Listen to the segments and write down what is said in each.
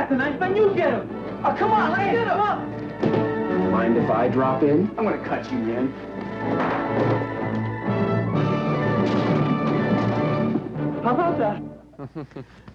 got the knife, then you get him. Oh, come on, let's get him up. Mind if I drop in? I'm gonna cut you, man. How about that?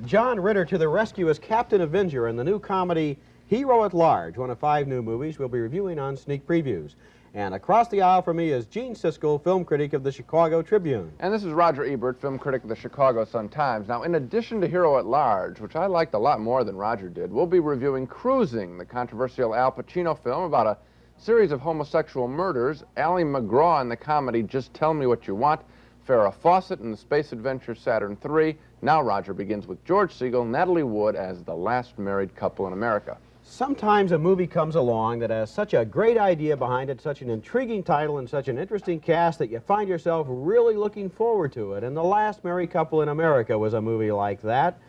John Ritter to the rescue as Captain Avenger in the new comedy Hero at Large, one of 5 new movies we'll be reviewing on Sneak Previews. And across the aisle from me is Gene Siskel, film critic of the Chicago Tribune. And this is Roger Ebert, film critic of the Chicago Sun-Times. Now, in addition to Hero at Large, which I liked a lot more than Roger did, we'll be reviewing Cruising, the controversial Al Pacino film about a series of homosexual murders, Ally McGraw in the comedy Just Tell Me What You Want, Farrah Fawcett in the space adventure Saturn III. Now Roger begins with George Siskel, Natalie Wood as the last married couple in America. Sometimes a movie comes along that has such a great idea behind it, such an intriguing title and such an interesting cast that you find yourself really looking forward to it. And The Last Married Couple in America was a movie like that.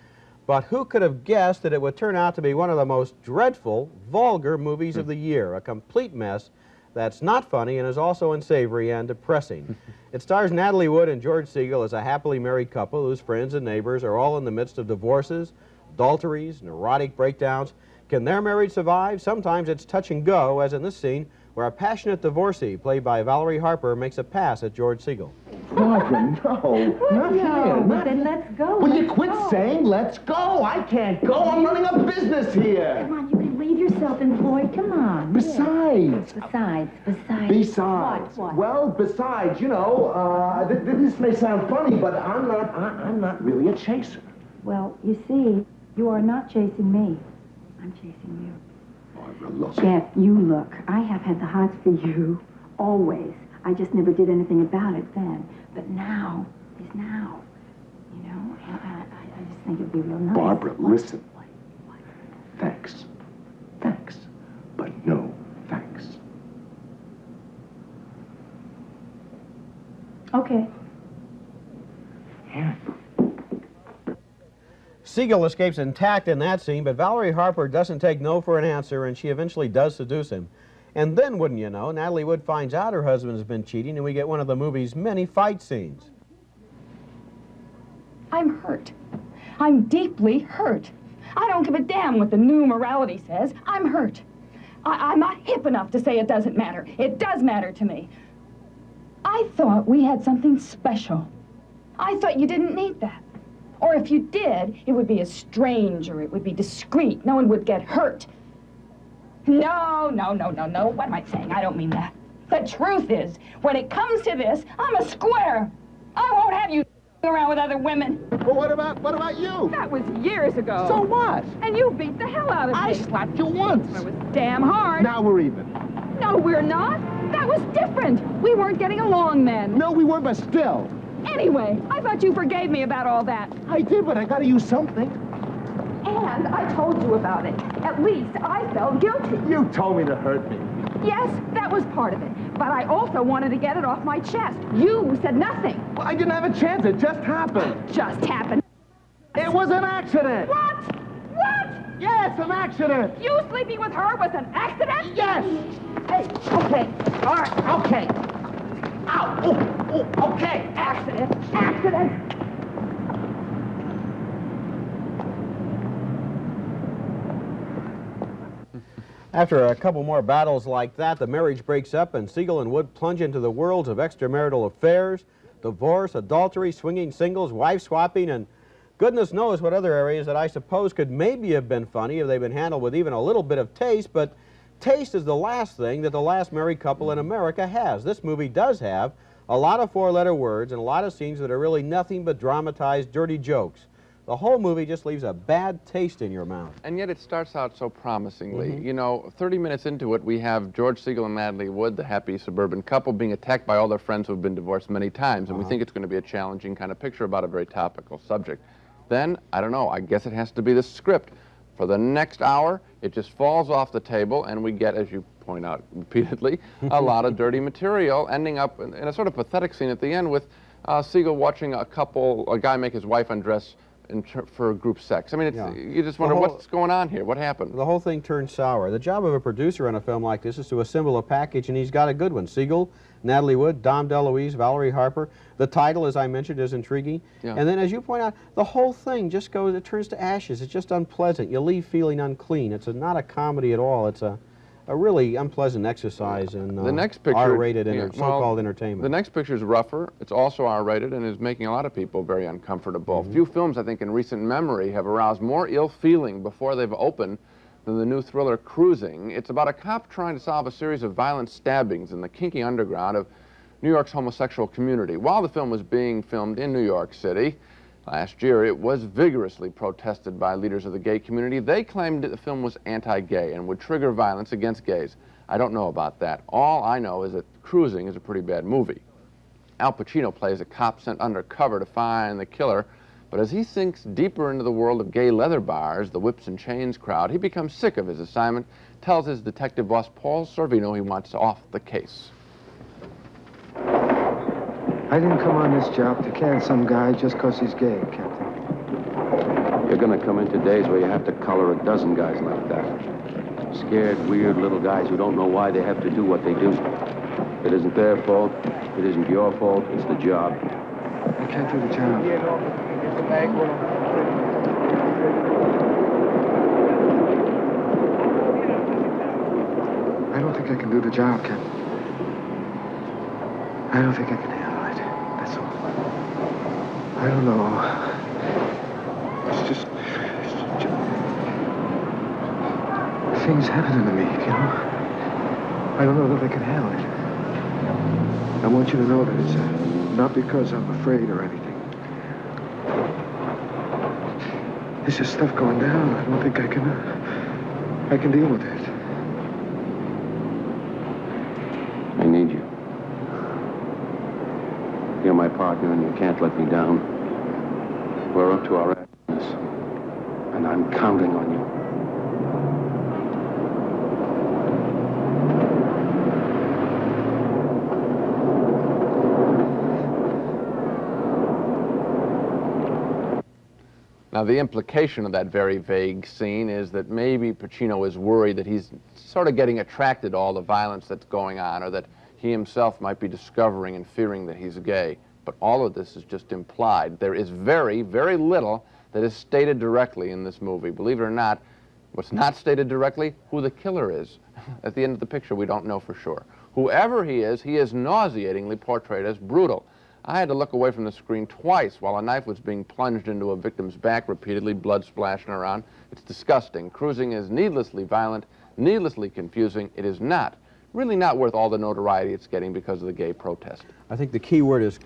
But who could have guessed that it would turn out to be one of the most dreadful, vulgar movies of the year, a complete mess that's not funny and is also unsavory and depressing. It stars Natalie Wood and George Siskel as a happily married couple whose friends and neighbors are all in the midst of divorces, adulteries, neurotic breakdowns. Can their marriage survive? Sometimes it's touch and go, as in this scene, where a passionate divorcee, played by Valerie Harper, makes a pass at George Siskel. Barbara, no. Not here. Well, then let's go. Will you quit saying let's go? I can't go. I'm running a business here. Come on, you can leave yourself employed. Come on. Besides. Besides. What? Well, besides, you know, this may sound funny, but I'm not really a chaser. Well, you see, you are not chasing me. I'm chasing you. Barbara, look. Jeff, you look. I have had the hots for you, always. I just never did anything about it then. But now is now, you know, and I just think it'd be real nice. Barbara, listen. What? Thanks. Thanks. But no thanks. Okay. Yeah. Siskel escapes intact in that scene, but Valerie Harper doesn't take no for an answer, and she eventually does seduce him. And then, wouldn't you know, Natalie Wood finds out her husband has been cheating, and we get one of the movie's many fight scenes. I'm hurt. I'm deeply hurt. I don't give a damn what the new morality says. I'm hurt. I'm not hip enough to say it doesn't matter. It does matter to me. I thought we had something special. I thought you didn't need that. Or if you did, it would be a stranger. It would be discreet. No one would get hurt. No. What am I saying? I don't mean that. The truth is, when it comes to this, I'm a square. I won't have you around with other women. Well, what about you? That was years ago. So what? And you beat the hell out of me. I slapped you once. It was damn hard. Now we're even. No, we're not. That was different. We weren't getting along then. No, we weren't, but still. Anyway, I thought you forgave me about all that. I did, but I gotta use something. And I told you about it. At least I felt guilty. You told me to hurt me. Yes, that was part of it. But I also wanted to get it off my chest. You said nothing. Well, I didn't have a chance. It just happened. Just happened. It was an accident. What? What? Yes, an accident. You sleeping with her was an accident? Yes. Hey, okay. All right, okay. Ow. Oh, okay. Accident. Accident. After a couple more battles like that, the marriage breaks up and Siskel and Wood plunge into the worlds of extramarital affairs, divorce, adultery, swinging singles, wife swapping, and goodness knows what other areas that I suppose could maybe have been funny if they'd been handled with even a little bit of taste, but taste is the last thing that The Last Married Couple in America has. This movie does have a lot of 4-letter words and a lot of scenes that are really nothing but dramatized dirty jokes. The whole movie just leaves a bad taste in your mouth. And yet it starts out so promisingly. You know, 30 minutes into it, we have George Siskel and Natalie Wood, the happy suburban couple, being attacked by all their friends who have been divorced many times. And we think it's going to be a challenging kind of picture about a very topical subject. Then, I don't know, I guess it has to be the script. For the next hour, it just falls off the table, and we get, as you point out repeatedly, a lot of dirty material, ending up in a sort of pathetic scene at the end with Siskel watching a guy make his wife undress for group sex. I mean, you just wonder what's going on here. What happened? The whole thing turned sour. The job of a producer on a film like this is to assemble a package, and he's got a good one. Siskel Natalie Wood, Dom DeLuise, Valerie Harper. The title, as I mentioned, is intriguing. Yeah. And then, as you point out, the whole thing just goes, it turns to ashes. It's just unpleasant. You leave feeling unclean. It's not a comedy at all. It's a really unpleasant exercise in The next picture, R-rated so-called well, entertainment. The next picture is rougher. It's also R-rated and is making a lot of people very uncomfortable. Few films, I think, in recent memory have aroused more ill feeling before they've opened than the new thriller Cruising. It's about a cop trying to solve a series of violent stabbings in the kinky underground of New York's homosexual community. While the film was being filmed in New York City last year, it was vigorously protested by leaders of the gay community. They claimed that the film was anti-gay and would trigger violence against gays. I don't know about that. All I know is that Cruising is a pretty bad movie. Al Pacino plays a cop sent undercover to find the killer, but as he sinks deeper into the world of gay leather bars, the whips and chains crowd, he becomes sick of his assignment, tells his detective boss Paul Sorvino he wants off the case. I didn't come on this job to can some guy just because he's gay, Captain. You're gonna come into days where you have to collar a dozen guys like that. Scared, weird little guys who don't know why they have to do what they do. It isn't their fault. It isn't your fault. It's the job. I can't do the job. I don't think I can do the job, Captain. I don't think I can handle it. That's all. I don't know. It's just things happening to me, you know? I don't know that I can handle it. I want you to know that it's not because I'm afraid or anything. There's just stuff going down. I don't think I can deal with it. I need you. You're my partner and you can't let me down. We're up to our ass, and I'm counting on you. Now, the implication of that very vague scene is that maybe Pacino is worried that he's sort of getting attracted to all the violence that's going on, or that he himself might be discovering and fearing that he's gay. But all of this is just implied. There is very, very little that is stated directly in this movie. Believe it or not, what's not stated directly, who the killer is. At the end of the picture, we don't know for sure. Whoever he is nauseatingly portrayed as brutal. I had to look away from the screen twice while a knife was being plunged into a victim's back repeatedly, blood splashing around. It's disgusting. Cruising is needlessly violent, needlessly confusing. It is really not worth all the notoriety it's getting because of the gay protest. I think the key word is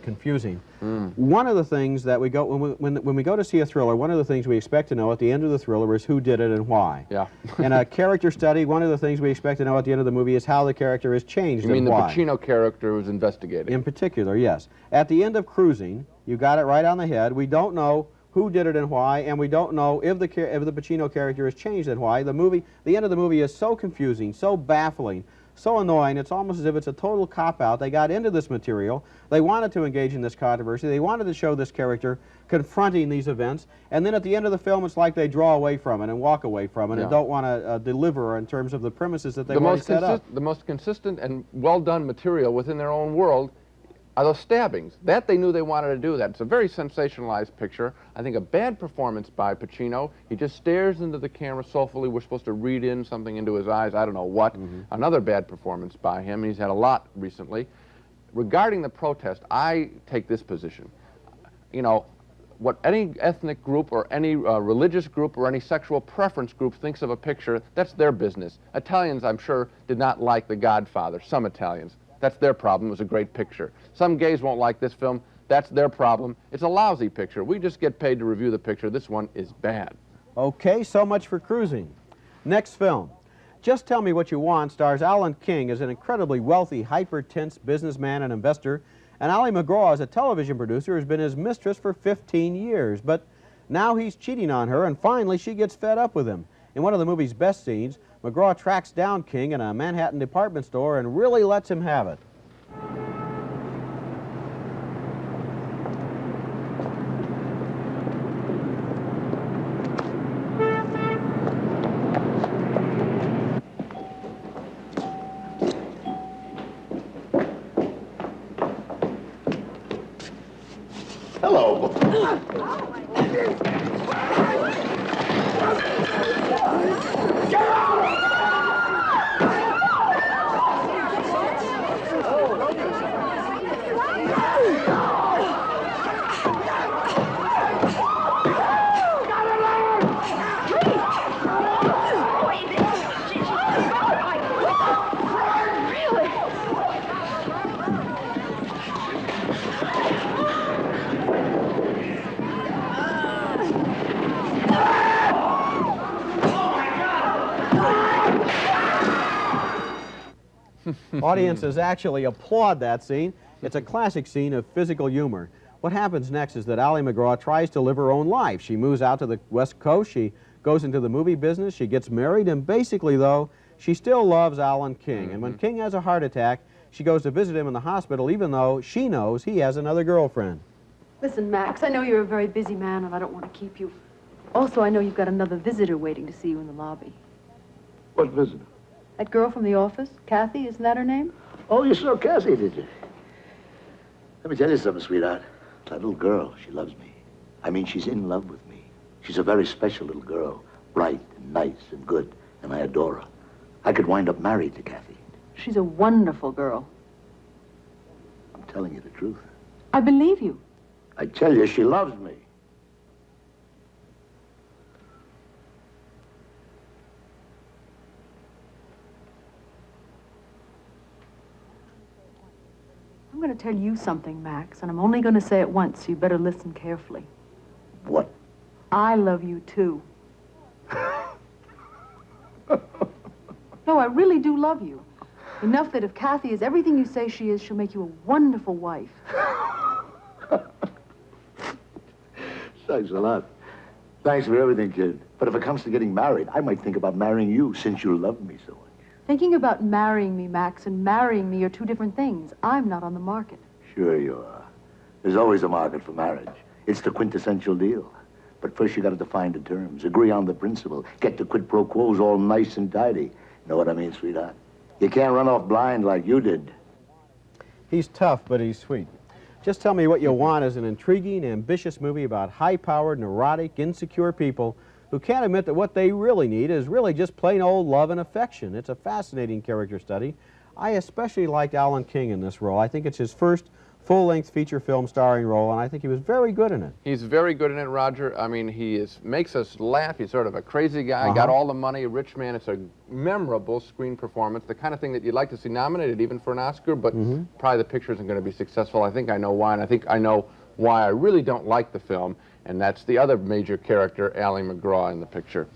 confusing. One of the things that we go, when we go to see a thriller, one of the things we expect to know at the end of the thriller is who did it and why. Yeah. In a character study, one of the things we expect to know at the end of the movie is how the character is changed You mean and the why. Pacino character who's investigating? In particular, yes. At the end of Cruising, you got it right on the head. We don't know who did it and why, and we don't know if the Pacino character is changed and why. The end of the movie is so confusing, so baffling, so annoying, it's almost as if it's a total cop-out. They got into this material, they wanted to engage in this controversy, they wanted to show this character confronting these events, and then at the end of the film it's like they draw away from it and walk away from it and don't want to deliver in terms of the premises that they've already set up. The most consistent and well-done material within their own world are those stabbings. That they knew they wanted to do that. It's a very sensationalized picture. I think a bad performance by Pacino. He just stares into the camera soulfully. We're supposed to read in something into his eyes. I don't know what. Another bad performance by him. He's had a lot recently. Regarding the protest, I take this position. You know, what any ethnic group or any religious group or any sexual preference group thinks of a picture, that's their business. Italians, I'm sure, did not like The Godfather. Some Italians. That's their problem. It was a great picture. Some gays won't like this film. That's their problem. It's a lousy picture. We just get paid to review the picture. This one is bad. Okay, so much for Cruising. Next film. Just Tell Me What You Want stars Alan King as an incredibly wealthy, hyper-tense businessman and investor, and Ali MacGraw as a television producer has been his mistress for 15 years. But now he's cheating on her, and finally she gets fed up with him. In one of the movie's best scenes, MacGraw tracks down King in a Manhattan department store and really lets him have it. Audiences actually applaud that scene. It's a classic scene of physical humor. What happens next is that Ali MacGraw tries to live her own life. She moves out to the West Coast, she goes into the movie business, she gets married, and basically, though, she still loves Alan King. And when King has a heart attack, she goes to visit him in the hospital, even though she knows he has another girlfriend. Listen, Max, I know you're a very busy man, and I don't want to keep you. Also, I know you've got another visitor waiting to see you in the lobby. What visitor? That girl from the office, Kathy, isn't that her name? Oh, you saw Cassie, did you? Let me tell you something, sweetheart. That little girl, she loves me. I mean, she's in love with me. She's a very special little girl. Bright and nice and good, and I adore her. I could wind up married to Kathy. She's a wonderful girl. I'm telling you the truth. I believe you. I tell you, she loves me. I'm going to tell you something, Max, and I'm only going to say it once, so you better listen carefully. What? I love you, too. No, I really do love you. Enough that if Kathy is everything you say she is, she'll make you a wonderful wife. Thanks a lot. Thanks for everything, kid. But if it comes to getting married, I might think about marrying you since you love me so much. Thinking about marrying me, Max, and marrying me are two different things. I'm not on the market. Sure you are. There's always a market for marriage. It's the quintessential deal. But first you got to define the terms, agree on the principle, get the quid pro quos all nice and tidy. Know what I mean, sweetheart? You can't run off blind like you did. He's tough, but he's sweet. Just tell me what you want is an intriguing, ambitious movie about high-powered, neurotic, insecure people who can't admit that what they really need is really just plain old love and affection. It's a fascinating character study. I especially liked Alan King in this role. I think it's his first full-length feature film starring role, and I think he was very good in it. He's very good in it, Roger. I mean, makes us laugh. He's sort of a crazy guy, got all the money, a rich man. It's a memorable screen performance, the kind of thing that you'd like to see nominated even for an Oscar, but probably the picture isn't going to be successful. I think I know why, and I think I know why I really don't like the film, and that's the other major character, Ali MacGraw, in the picture.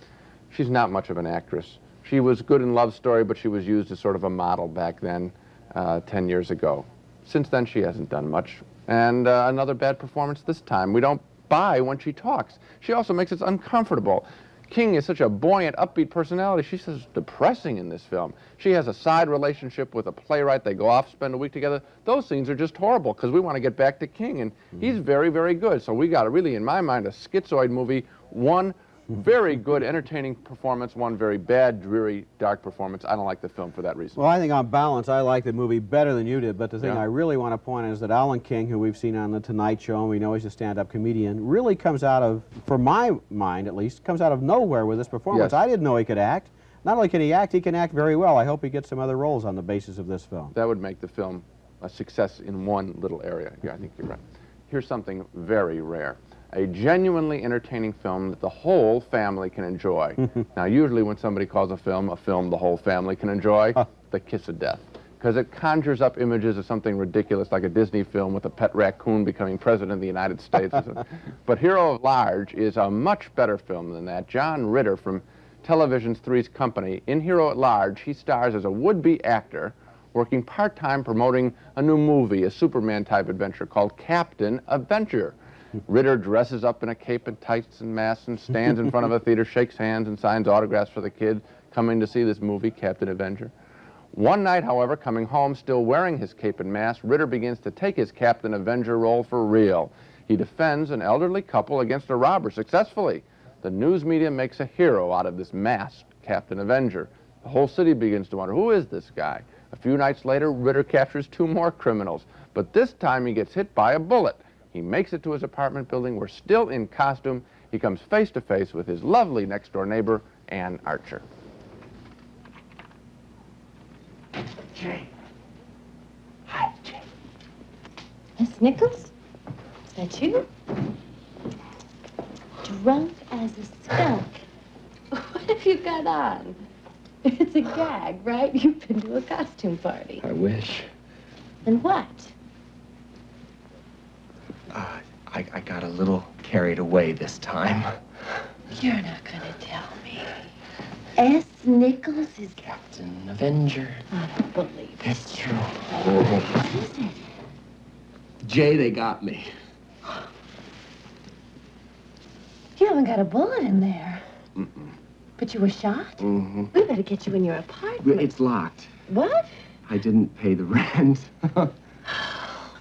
She's not much of an actress. She was good in Love Story, but she was used as sort of a model back then, 10 years ago. Since then, she hasn't done much. And another bad performance this time. We don't buy when she talks. She also makes us uncomfortable. King is such a buoyant, upbeat personality. She's just depressing in this film. She has a side relationship with a playwright. They go off, spend a week together. Those scenes are just horrible because we want to get back to King, and he's very, very good. So we got a really, in my mind, a schizoid movie. One very good, entertaining performance, one very bad, dreary, dark performance. I don't like the film for that reason. Well, I think on balance, I like the movie better than you did, but the thing I really want to point out is that Alan King, who we've seen on The Tonight Show, and we know he's a stand-up comedian, really comes out of, for my mind at least, comes out of nowhere with this performance. I didn't know he could act. Not only can he act very well. I hope he gets some other roles on the basis of this film. That would make the film a success in one little area. Yeah, I think you're right. Here's something very rare. A genuinely entertaining film that the whole family can enjoy. Now, usually when somebody calls a film the whole family can enjoy, The Kiss of Death, because it conjures up images of something ridiculous like a Disney film with a pet raccoon becoming president of the United States. But Hero at Large is a much better film than that. John Ritter from Television's Three's Company. In Hero at Large, he stars as a would-be actor working part-time promoting a new movie, a Superman-type adventure called Captain Avenger. Ritter dresses up in a cape and tights and masks and stands in front of a theater, shakes hands and signs autographs for the kids coming to see this movie, Captain Avenger. One night, however, coming home still wearing his cape and mask, Ritter begins to take his Captain Avenger role for real. He defends an elderly couple against a robber successfully. The news media makes a hero out of this masked Captain Avenger. The whole city begins to wonder, who is this guy? A few nights later, Ritter captures two more criminals, but this time he gets hit by a bullet. He makes it to his apartment building. We're still in costume. He comes face to face with his lovely next-door neighbor, Ann Archer. Jay. Hi, Jay. Miss Nichols? Is that you? Drunk as a skunk. What have you got on? It's a gag, right? You've been to a costume party. I wish. And what? I got a little carried away this time. You're not gonna tell me. S. Nichols is Captain Avenger. I don't believe it. It's true. What is it? Jay, they got me. You haven't got a bullet in there. Mm-mm. But you were shot? Mm-hmm. We better get you in your apartment. It's locked. What? I didn't pay the rent.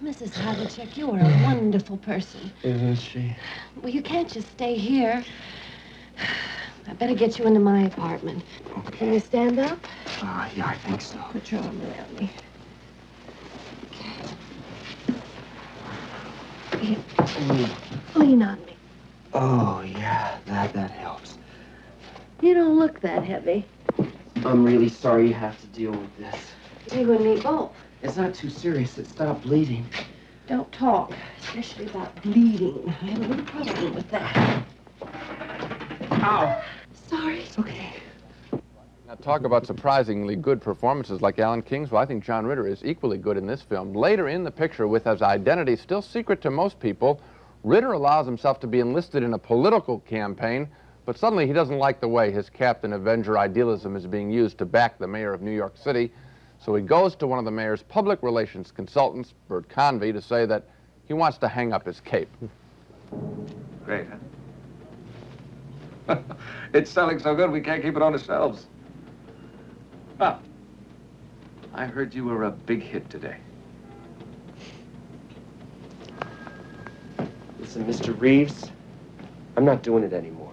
Mrs. Havlicek, you are a wonderful person. Isn't she? Well, you can't just stay here. I better get you into my apartment. Okay. Can you stand up? Yeah, I think so. Put your arm around me. Okay. Here. Lean on me. Oh, yeah, that helps. You don't look that heavy. I'm really sorry you have to deal with this. You and me both. It's not too serious. It stopped bleeding. Don't talk, especially about bleeding. I have a little problem with that. Ow. Sorry. It's okay. Now, talk about surprisingly good performances like Alan King's. Well, I think John Ritter is equally good in this film. Later in the picture, with his identity still secret to most people, Ritter allows himself to be enlisted in a political campaign, but suddenly he doesn't like the way his Captain Avenger idealism is being used to back the mayor of New York City. So he goes to one of the mayor's public relations consultants, Bert Convey, to say that he wants to hang up his cape. Great, huh? It's selling so good we can't keep it on the shelves. Well, I heard you were a big hit today. Listen, Mr. Reeves, I'm not doing it anymore.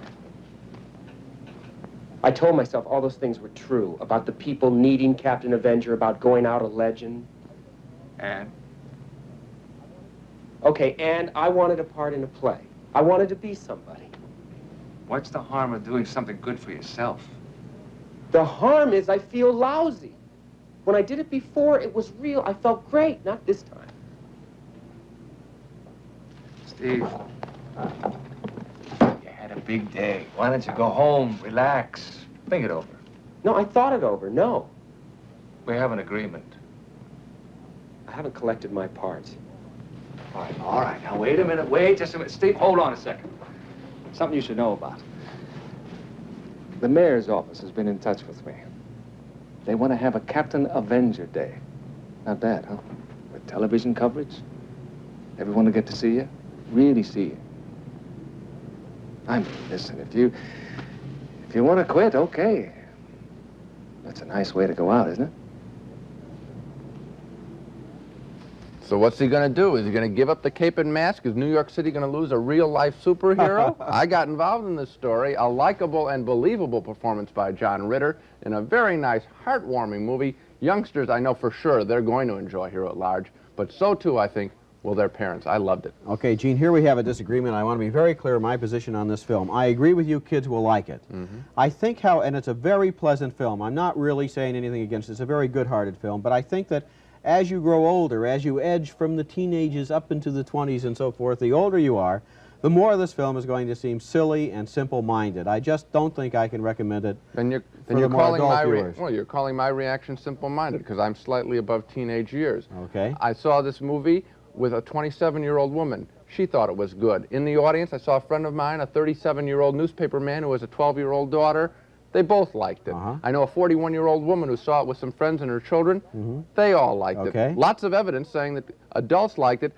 I told myself all those things were true, about the people needing Captain Avenger, about going out a legend. And? Okay, and I wanted a part in a play. I wanted to be somebody. What's the harm of doing something good for yourself? The harm is I feel lousy. When I did it before, it was real. I felt great, not this time. Steve, you had a big day. Why don't you go home, relax, think it over? No, I thought it over. No. We have an agreement. I haven't collected my parts. All right. Now, wait a minute. Wait just a minute. Steve, hold on a second. Something you should know about. The mayor's office has been in touch with me. They want to have a Captain Avenger Day. Not bad, huh? With television coverage. Everyone will get to see you. Really see you. I mean, listen, if you want to quit, okay. That's a nice way to go out, isn't it? So what's he going to do? Is he going to give up the cape and mask? Is New York City going to lose a real-life superhero? I got involved in this story. A likable and believable performance by John Ritter in a very nice, heartwarming movie. Youngsters, I know for sure they're going to enjoy Hero at Large, but so too, I think, will their parents. I loved it. Okay, Gene, here we have a disagreement. I want to be very clear in my position on this film. I agree with you, kids will like it. I think and it's a very pleasant film. I'm not really saying anything against it. It's a very good-hearted film, but I think that as you grow older, as you edge from the teenagers up into the 20s and so forth, the older you are, the more of this film is going to seem silly and simple-minded. I just don't think I can recommend it Then for you're the more calling adult my viewers. well, you're calling my reaction simple-minded because I'm slightly above teenage years. Okay. I saw this movie with a 27-year-old woman. She thought it was good. In the audience, I saw a friend of mine, a 37-year-old newspaper man who has a 12-year-old daughter. They both liked it. I know a 41-year-old woman who saw it with some friends and her children. They all liked it. Lots of evidence saying that adults liked it.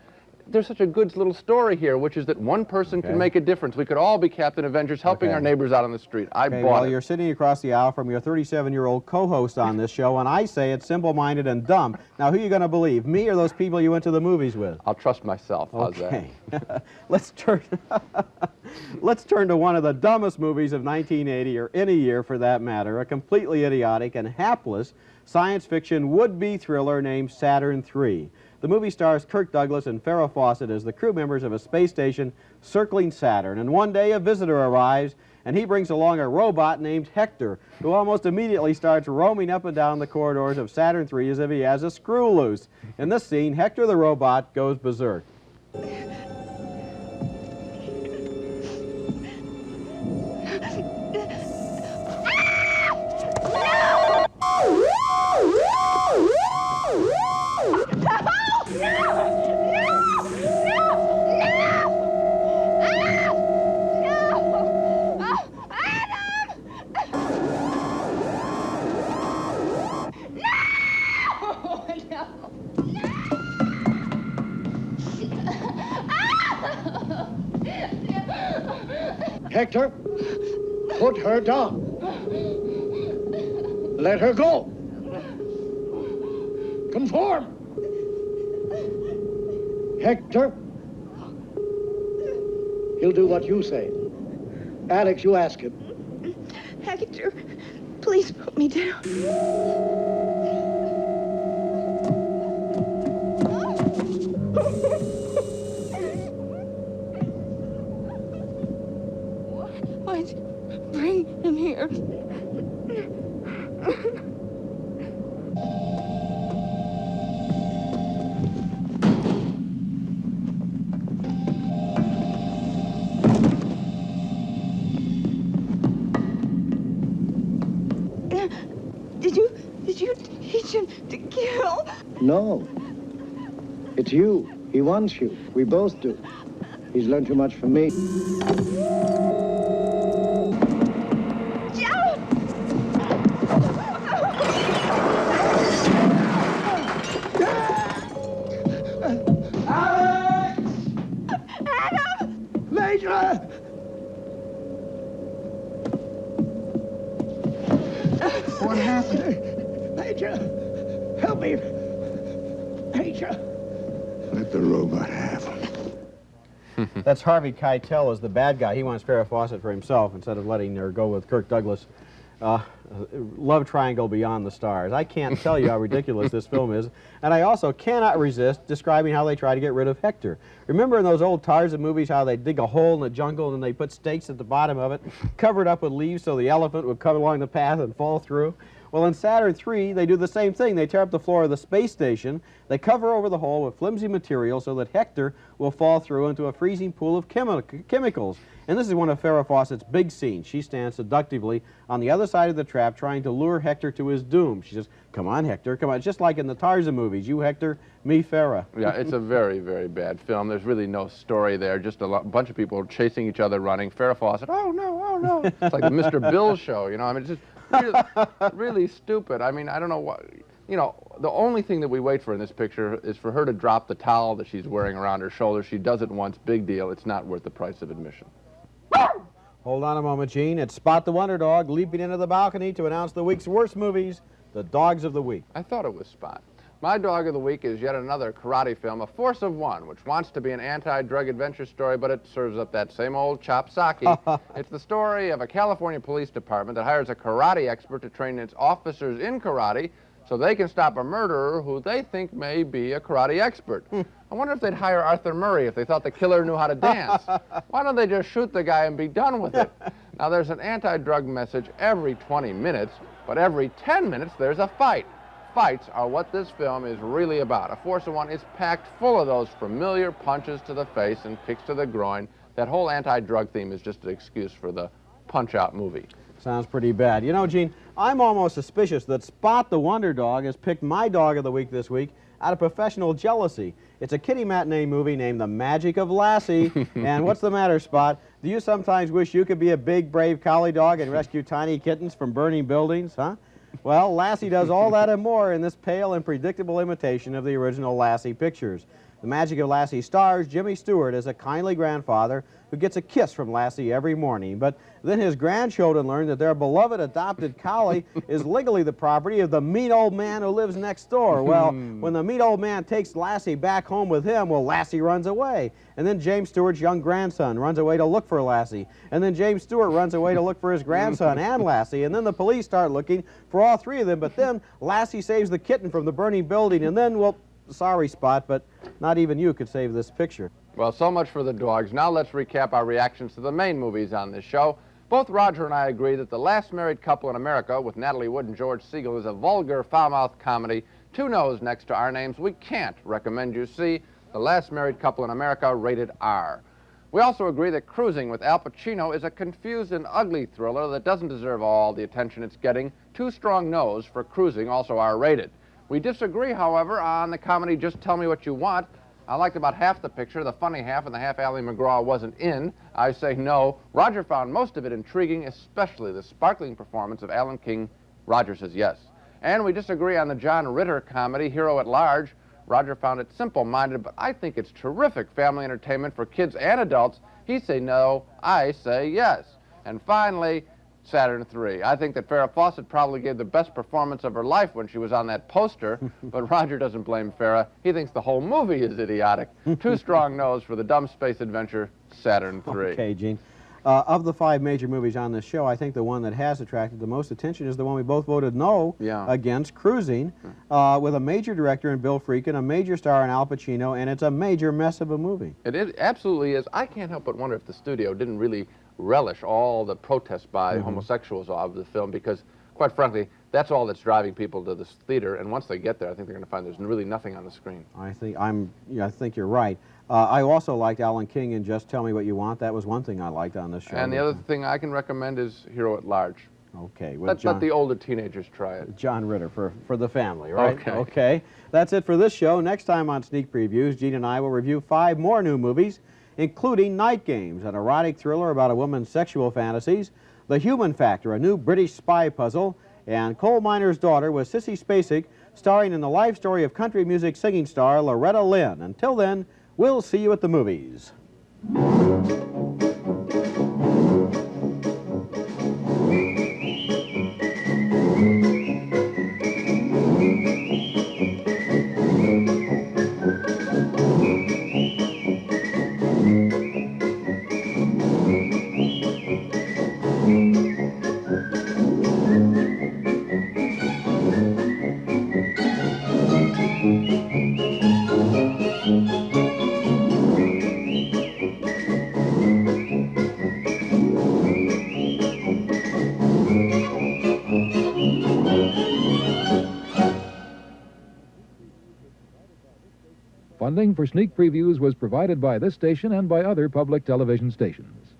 There's such a good little story here, which is that one person can make a difference. We could all be Captain Avengers helping our neighbors out on the street. I bought well, it. you're sitting across the aisle from your 37-year-old co-host on this show, and I say it's simple-minded and dumb. Now, who are you going to believe, me or those people you went to the movies with? I'll trust myself. How's that? Let's turn to one of the dumbest movies of 1980, or any year for that matter, a completely idiotic and hapless science fiction would-be thriller named Saturn III. The movie stars Kirk Douglas and Farrah Fawcett as the crew members of a space station circling Saturn. And one day a visitor arrives, and he brings along a robot named Hector, who almost immediately starts roaming up and down the corridors of Saturn III as if he has a screw loose. In this scene, Hector the robot goes berserk. Hector, put her down. Let her go. Conform. Hector, he'll do what you say. Alex, you ask him. Hector, please put me down. Why'd bring him here? Did you teach him to kill? No. It's you. He wants you. We both do. He's learned too much from me. What happened? Major, help me. Major. Let the robot have him. That's Harvey Keitel as the bad guy. He wants Farrah Fawcett for himself instead of letting her go with Kirk Douglas. Love triangle beyond the stars. I can't tell you how ridiculous this film is, and I also cannot resist describing how they try to get rid of Hector. Remember in those old Tarzan movies how they dig a hole in the jungle and they put stakes at the bottom of it, covered up with leaves so the elephant would come along the path and fall through? Well, in Saturn III, they do the same thing. They tear up the floor of the space station, they cover over the hole with flimsy material so that Hector will fall through into a freezing pool of chemicals. And this is one of Farrah Fawcett's big scenes. She stands seductively on the other side of the trap trying to lure Hector to his doom. She says, "Come on, Hector, come on." Just like in the Tarzan movies, you Hector, me Farrah. Yeah, it's a very, very bad film. There's really no story there, just a bunch of people chasing each other, running. Farrah Fawcett, oh no, oh no. It's like the Mr. Bill show, you know, I mean, it's just really stupid. I mean, I don't know what, you know, the only thing that we wait for in this picture is for her to drop the towel that she's wearing around her shoulder. She does it once, big deal. It's not worth the price of admission. Hold on a moment, Gene. It's Spot the Wonder Dog leaping into the balcony to announce the week's worst movies, the Dogs of the Week. I thought it was Spot. My Dog of the Week is yet another karate film, A Force of One, which wants to be an anti-drug adventure story, but it serves up that same old chop sake. It's the story of a California police department that hires a karate expert to train its officers in karate so they can stop a murderer who they think may be a karate expert. I wonder if they'd hire Arthur Murray if they thought the killer knew how to dance. Why don't they just shoot the guy and be done with it? Now, there's an anti-drug message every 20 minutes, but every 10 minutes there's a fight. Fights are what this film is really about. A Force of One is packed full of those familiar punches to the face and kicks to the groin. That whole anti-drug theme is just an excuse for the punch-out movie. Sounds pretty bad. You know, Gene, I'm almost suspicious that Spot the Wonder Dog has picked my Dog of the Week this week out of professional jealousy. It's a kiddie matinee movie named The Magic of Lassie. And what's the matter, Spot? Do you sometimes wish you could be a big, brave collie dog and rescue tiny kittens from burning buildings, huh? Well, Lassie does all that and more in this pale and predictable imitation of the original Lassie pictures. The Magic of Lassie stars Jimmy Stewart as a kindly grandfather who gets a kiss from Lassie every morning. But then his grandchildren learn that their beloved adopted collie is legally the property of the mean old man who lives next door. Well, when the mean old man takes Lassie back home with him, well, Lassie runs away. And then James Stewart's young grandson runs away to look for Lassie. And then James Stewart runs away to look for his grandson and Lassie. And then the police start looking for all three of them. But then Lassie saves the kitten from the burning building. And then, well, Sorry, Spot, but not even you could save this picture. Well, so much for the dogs. Now let's recap our reactions to the main movies on this show. Both Roger and I agree that The Last Married Couple in America with Natalie Wood and George Siskel is a vulgar, foul-mouthed comedy. Two no's next to our names. We can't recommend you see The Last Married Couple in America, rated R. We also agree that Cruising with Al Pacino is a confused and ugly thriller that doesn't deserve all the attention it's getting. Two strong no's for Cruising, also R-rated. We disagree, however, on the comedy Just Tell Me What You Want. I liked about half the picture, the funny half, and the half Ally McGraw wasn't in. I say no. Roger found most of it intriguing, especially the sparkling performance of Alan King. Roger says yes. And we disagree on the John Ritter comedy, Hero at Large. Roger found it simple-minded, but I think it's terrific family entertainment for kids and adults. He say no, I say yes. And finally, Saturn III. I think that Farrah Fawcett probably gave the best performance of her life when she was on that poster, but Roger doesn't blame Farrah. He thinks the whole movie is idiotic. Two strong no's for the dumb space adventure, Saturn III. Okay, Gene. Of the 5 major movies on this show, I think the one that has attracted the most attention is the one we both voted no against, Cruising, with a major director in Bill Friedkin, a major star in Al Pacino, and it's a major mess of a movie. It absolutely is. I can't help but wonder if the studio didn't really relish all the protests by homosexuals of the film, because, quite frankly, that's all that's driving people to this theater, and once they get there, I think they're going to find there's really nothing on the screen. I think you're right. I also liked Alan King in Just Tell Me What You Want. That was one thing I liked on this show. And the other thing I can recommend is Hero at Large. Okay. Let the older teenagers try it. John Ritter for the family, right? Okay. Okay. That's it for this show. Next time on Sneak Previews, Gene and I will review 5 more new movies, including Night Games, an erotic thriller about a woman's sexual fantasies, The Human Factor, a new British spy puzzle, and Coal Miner's Daughter with Sissy Spacek, starring in the life story of country music singing star Loretta Lynn. Until then, we'll see you at the movies. Funding for Sneak Previews was provided by this station and by other public television stations.